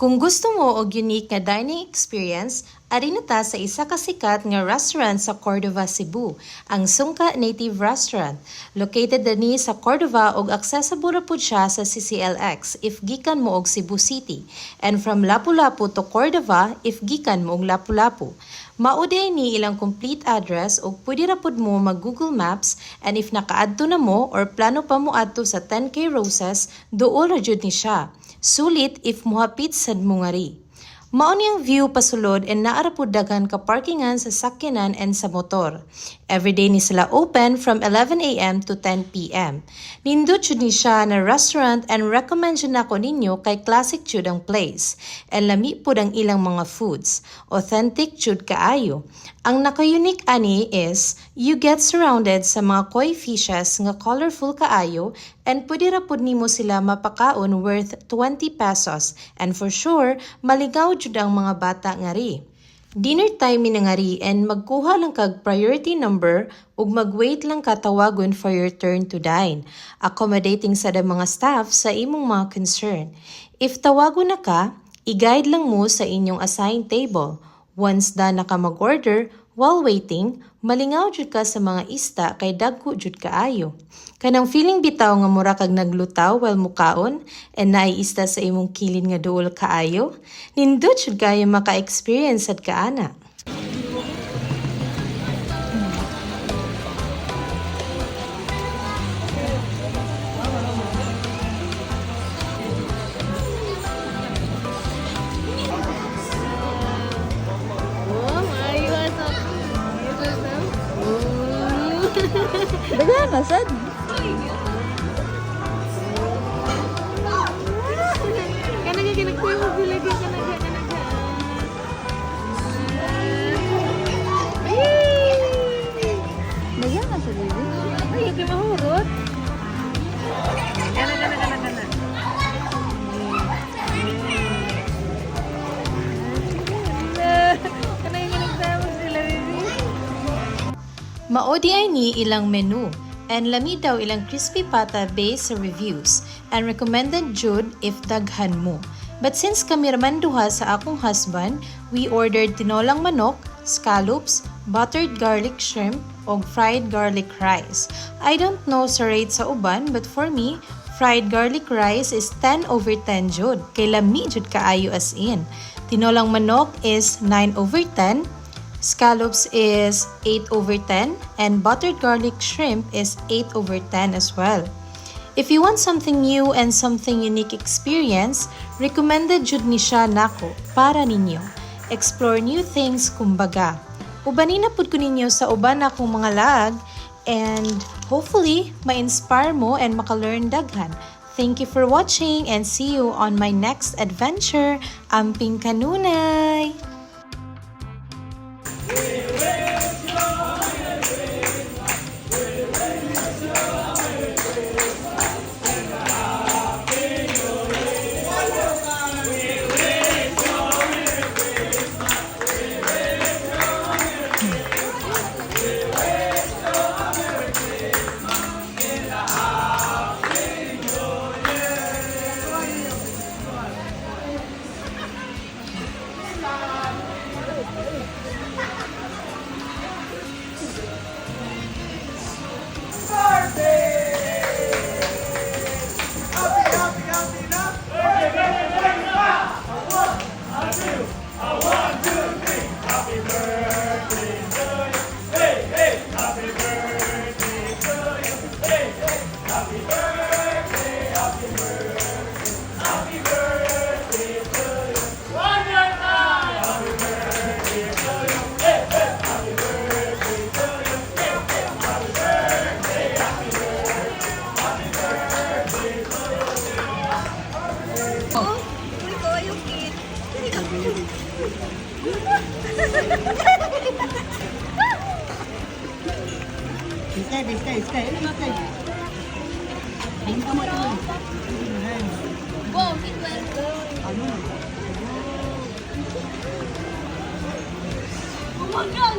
Kung gusto mo og unique nga dining experience, ari na ta sa isa ka sikat nga restaurant sa Cordova, Cebu, ang Sungka Native Restaurant. Located dinhi sa Cordova ug accessible ra pud siya sa CCLX if gikan mo og Cebu City, and from Lapu-Lapu to Cordova if gikan mo og Lapu-Lapu. Mauday ni ilang complete address ug pwede ra pud mo mag Google Maps, and if nakaadto na mo or plano pa mo adto sa 10K Roses, duol ra jud ni siya. Sulit if muhapit sad mo nga ri. Mao niyang view pasulod and naara pud daghan ka parkingan sa sakyanan and sa motor. Everyday ni sila open from 11 a.m. to 10 p.m. Nindot jud ni siya na restaurant and recommend jud nako ninyo kay classic jud ang place. And lami pud ang ilang mga foods. Authentic jud kaayo. Ang naka-unique ani is you get surrounded sa mga koi fishes nga colorful kaayo, and pwede ra pud nimo sila mapakaon worth 20 pesos, and for sure maligaw jud ang mga bata nga ri. Dinner time na nga ri, and magkuha lang kag priority number ug mag-wait lang ka tawagon for your turn to dine. Accommodating sa mga staff sa imong mga concern. If tawagon na ka, i-guide lang mo sa inyong assigned table. Once done na ka mag-order, while waiting, malingaw jud ka sa mga ista kay dagko jud kaayo. Kanang feeling bitaw nga mura kag naglutaw while mukaon and naiista sa imong kilid nga duol kaayo, nindot jud kayo maka-experience sad kaana. Dagan masad. Kanaga ginagkuya mo bilagi kanaga. Dagan masad baby. Ay, okay mahurot. Kana. Kanaga ginagkuya sila baby. Maodi ay ni ilang menu, and lami daw ilang crispy pata based sa reviews, and recommended jud if daghan mo. But since kami raman duha sa akong husband, we ordered tinolang manok, scallops, buttered garlic shrimp, og fried garlic rice. I don't know sa rate sa uban, but for me, fried garlic rice is 10/10 jud, kay lami jud kaayo as in. Tinolang manok is 9/10, scallops is 8/10, and buttered garlic shrimp is 8/10 as well. If you want something new and something unique experience, recommended jud ni siya nako para ninyo. Explore new things kumbaga. Ubanin na pud ko ninyo sa uban akong mga lag, and hopefully ma-inspire mo and maka-learn daghan. Thank you for watching and see you on my next adventure. Amping kanunay! Sky. Ano na kayo? Ayun ka mo ito. Wow, it went good. Ano? Oh my God,